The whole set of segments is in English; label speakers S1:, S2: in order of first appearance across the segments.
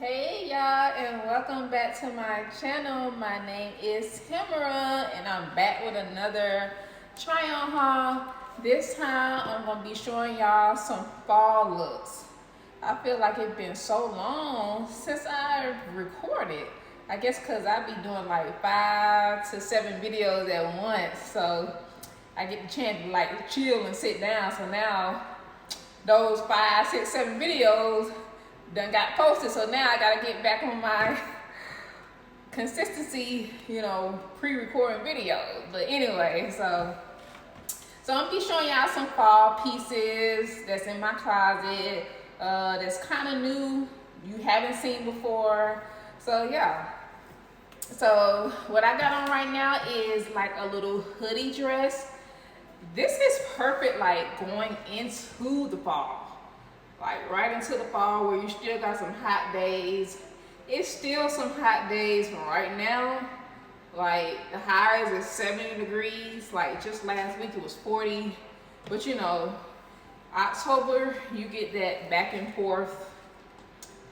S1: Hey y'all, and welcome back to my channel. My name is Tamara and I'm back with another try on haul. This time I'm gonna be showing y'all some fall looks. I feel like it's been so long since I recorded. I guess cause I be doing like 5 to 7 videos at once, so I get the chance to like chill and sit down. So now those 5, 6, 7 videos done got posted, so now I gotta get back on my consistency, pre-recording videos. But anyway, so I'm gonna be showing y'all some fall pieces that's in my closet, that's kind of new, you haven't seen before. So yeah. So what I got on right now is like a little hoodie dress. This is perfect like going into the fall. Like right into the fall where you still got some hot days. It's still some hot days right now. Like the highs is 70 degrees. Like just last week it was 40. But October, you get that back and forth.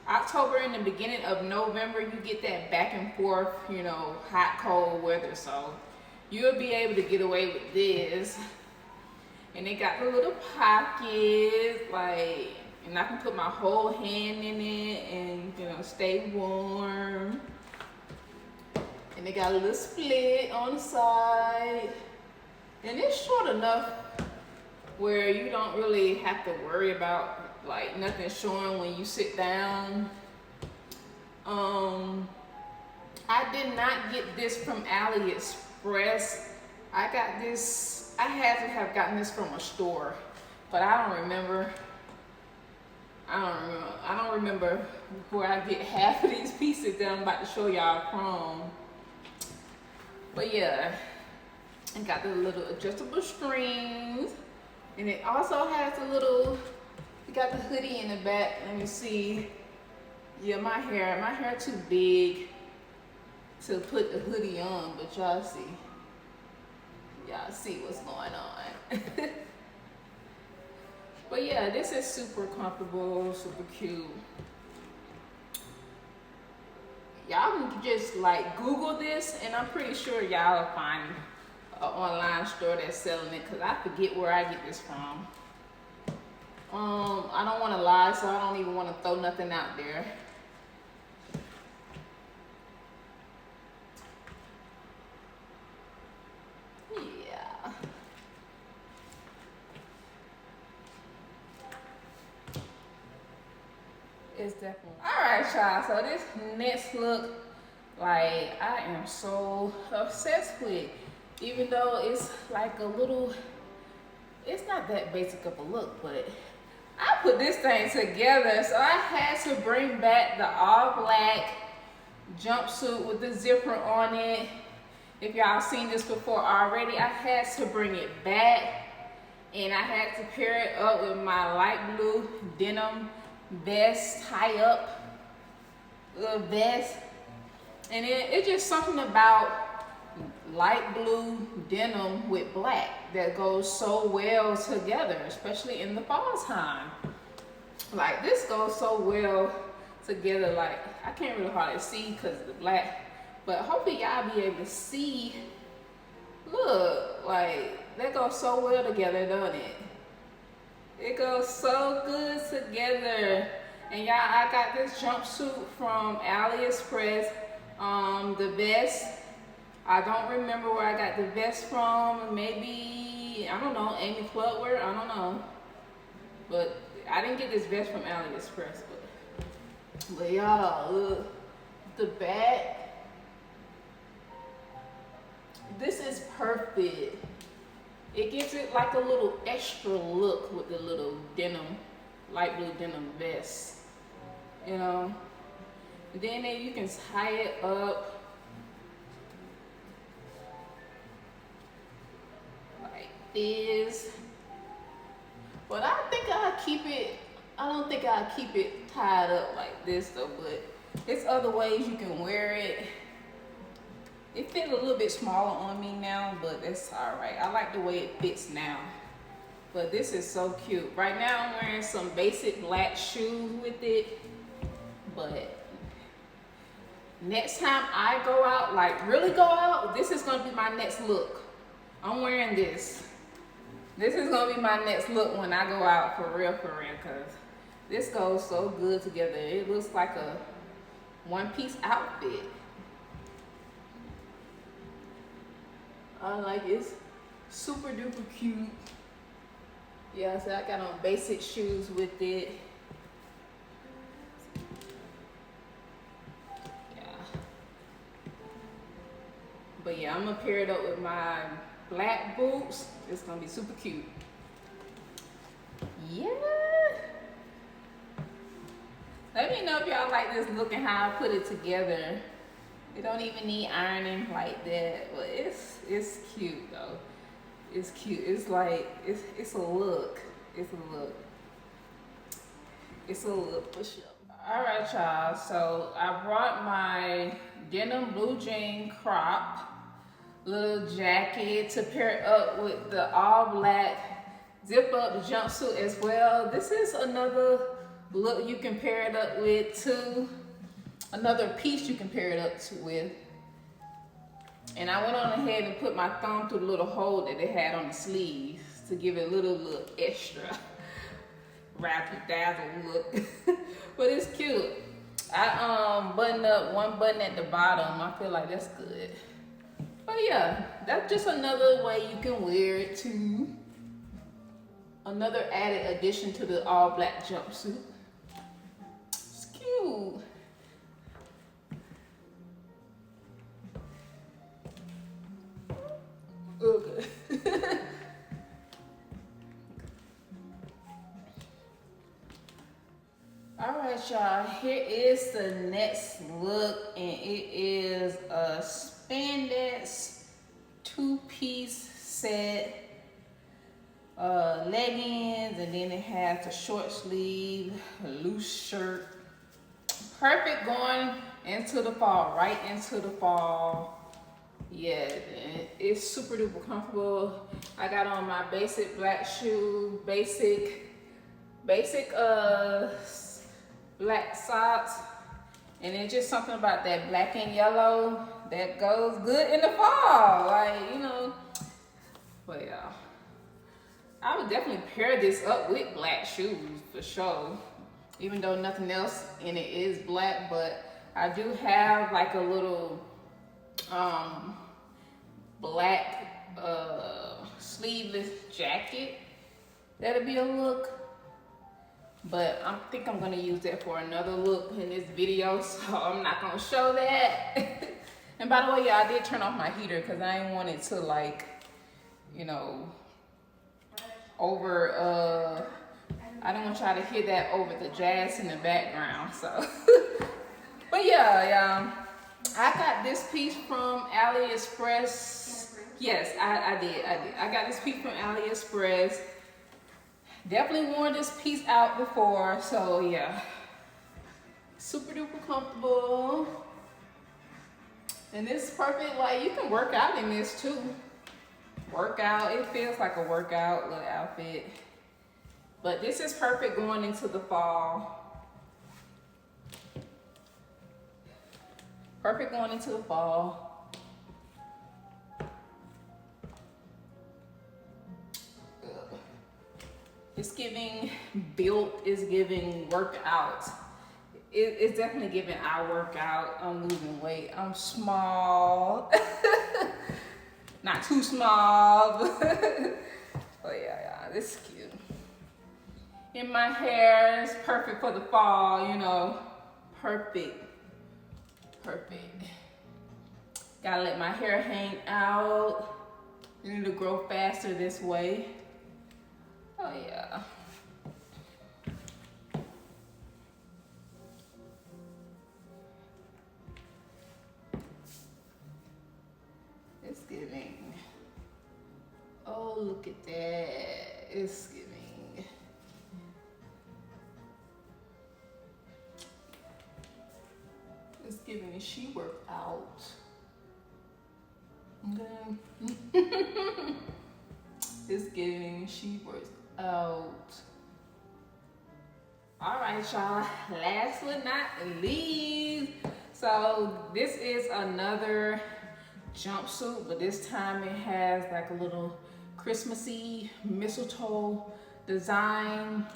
S1: October and the beginning of November, you get that back and forth, hot, cold weather. So you'll be able to get away with this. And they got the little pockets, and I can put my whole hand in it and, stay warm. And they got a little split on the side. And it's short enough where you don't really have to worry about like nothing showing when you sit down. I did not get this from AliExpress. I had to have gotten this from a store, but I don't remember where I get half of these pieces that I'm about to show y'all from. But yeah, it got the little adjustable strings, and it also has you got the hoodie in the back. Let me see. Yeah, my hair too big to put the hoodie on, but y'all see what's going on. But yeah, this is super comfortable, super cute. Y'all can just like Google this and I'm pretty sure y'all will find an online store that's selling it, because I forget where I get this from. I don't want to lie, so I don't even want to throw nothing out there. It's definitely all right, y'all. So this next look, like I am so obsessed with, even though it's like it's not that basic of a look, but I put this thing together, so I had to bring back the all black jumpsuit with the zipper on it. If y'all seen this before already, I had to bring it back, and I had to pair it up with my light blue denim vest, tie up vest. And it's just something about light blue denim with black that goes so well together, especially in the fall time. Like this goes so well together. Like I can't really hardly see because of the black, but hopefully y'all be able to see. Look, like that goes so well together, doesn't it? It goes so good together. And y'all, I got this jumpsuit from AliExpress. The vest, I don't remember where I got the vest from. Maybe, I don't know, Amy Floodwear, I don't know. But I didn't get this vest from AliExpress. But y'all, look, the back. This is perfect. It gives it like a little extra look with the little denim, light blue denim vest, And then you can tie it up like this. But I don't think I'll keep it tied up like this though, but there's other ways you can wear it. It fit a little bit smaller on me now, but that's all right. I like the way it fits now. But this is so cute. Right now I'm wearing some basic black shoes with it, but next time I go out, like really go out, this is gonna be my next look. I'm wearing this. This is gonna be my next look when I go out for real, cause this goes so good together. It looks like a one-piece outfit. I like it. It's super duper cute. Yeah, so I got on basic shoes with it. Yeah. But yeah, I'm gonna pair it up with my black boots. It's gonna be super cute. Yeah. Let me know if y'all like this look and how I put it together. It don't even need ironing like that, but it's cute though. It's cute. It's like it's a look. It's a look. It's a look for sure. All right, y'all. So I brought my denim blue jean crop little jacket to pair up with the all black zip up jumpsuit as well. This is another look you can pair it up with too. Another piece you can pair it up with. And I went on ahead and put my thumb through the little hole that they had on the sleeves to give it a little extra razzle dazzle look. But it's cute. I buttoned up one button at the bottom. I feel like that's good. But yeah, that's just another way you can wear it too. Another added addition to the all black jumpsuit. It's cute. Okay. All right, y'all, here is the next look, and it is a spandex two-piece set, leggings, and then it has a short sleeve, a loose shirt. Perfect going into the fall, right into the fall. Yeah, it's super duper comfortable. I got on my basic black shoe, basic black socks, and it's just something about that black and yellow that goes good in the fall, like, you know. But yeah, I would definitely pair this up with black shoes for sure, even though nothing else in it is black. But I do have like a little black sleeveless jacket that'll be a look. But I think I'm gonna use that for another look in this video, so I'm not gonna show that. And by the way, y'all, I did turn off my heater because I didn't want it to, like, you know, over, I don't want y'all to hear that over the jazz in the background, so. But yeah, y'all, I got this piece from AliExpress. Yes, I did. I got this piece from AliExpress. Definitely worn this piece out before, so yeah. Super duper comfortable. And this is perfect, like, you can work out in this too. Workout, it feels like a workout little outfit. But this is perfect going into the fall. Perfect going into the fall. It's giving built, it's giving workout. It's definitely giving I workout. I'm losing weight. I'm small. Not too small. But yeah, this is cute. And my hair is perfect for the fall, you know. Perfect. Gotta let my hair hang out. You need to grow faster this way. Oh yeah. It's giving. Oh, look at that. It's giving. It's giving she worked out. Okay. It's giving she works out. All right, y'all. Last but not least, So this is another jumpsuit, but this time it has like a little Christmassy mistletoe design.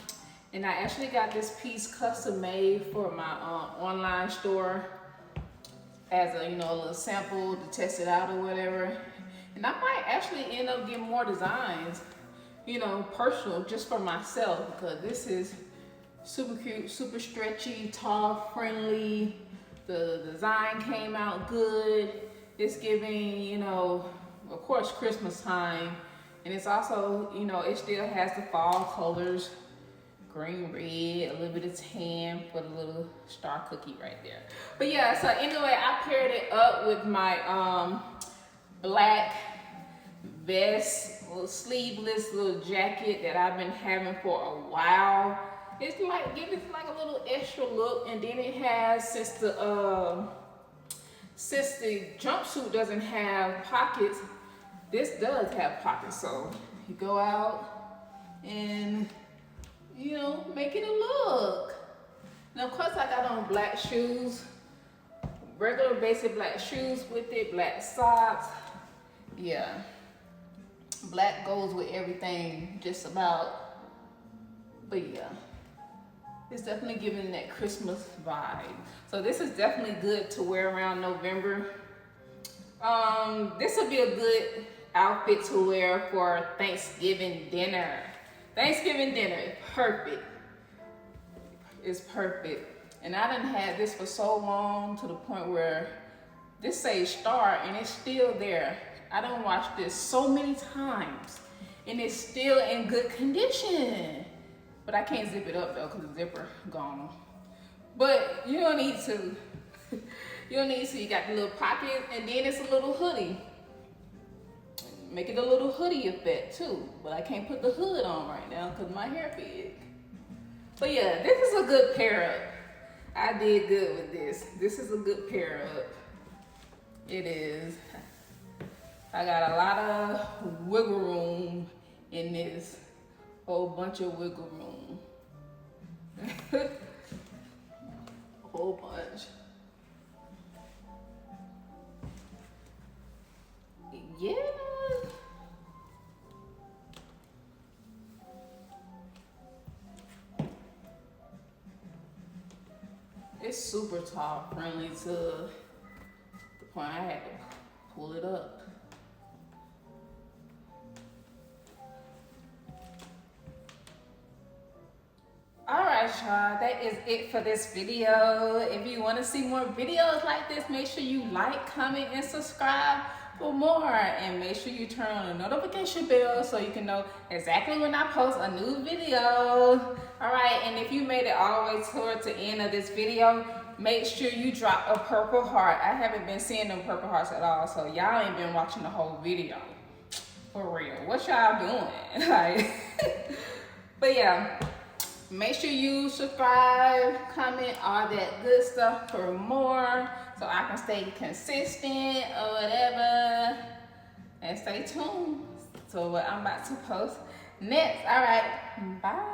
S1: And I actually got this piece custom made for my online store as a, you know, a little sample to test it out or whatever. And I might actually end up getting more designs, you know, personal, just for myself, because this is super cute, super stretchy, tall, friendly. The design came out good. It's giving, you know, of course, Christmas time. And it's also, you know, it still has the fall colors, green, red, a little bit of tan for the little star cookie right there. But yeah, so anyway, I paired it up with my black vest, little sleeveless little jacket that I've been having for a while. It's like, give it like a little extra look. And then it has, since the jumpsuit doesn't have pockets, this does have pockets. So you go out and, you know, make it a look. Now, of course, I got on black shoes, regular basic black shoes with it, black socks. Yeah, black goes with everything, just about. But yeah, it's definitely giving that Christmas vibe. So this is definitely good to wear around November. This would be a good outfit to wear for Thanksgiving dinner. Thanksgiving dinner is perfect. It's perfect. And I done had this for so long to the point where this says start and it's still there. I done watched this so many times and it's still in good condition. But I can't zip it up though because the zipper gone. But you don't need to. You don't need to. You got the little pocket and then it's a little hoodie. Make it a little hoodie effect too. But I can't put the hood on right now because my hair big. But yeah, this is a good pair up. I did good with this. This is a good pair up. It is. I got a lot of wiggle room in this. Whole bunch of wiggle room. A whole bunch. Yeah. It's super tall, friendly to the point I had to pull it up. Alright y'all, that is it for this video. If you want to see more videos like this, make sure you like, comment, and subscribe for more. And make sure you turn on the notification bell so you can know exactly when I post a new video. Alright, and if you made it all the way towards the end of this video, make sure you drop a purple heart. I haven't been seeing them purple hearts at all, so y'all ain't been watching the whole video. For real. What y'all doing? Like, but yeah. Make sure you subscribe, comment, all that good stuff for more so I can stay consistent or whatever. And stay tuned to what I'm about to post next. All right, bye.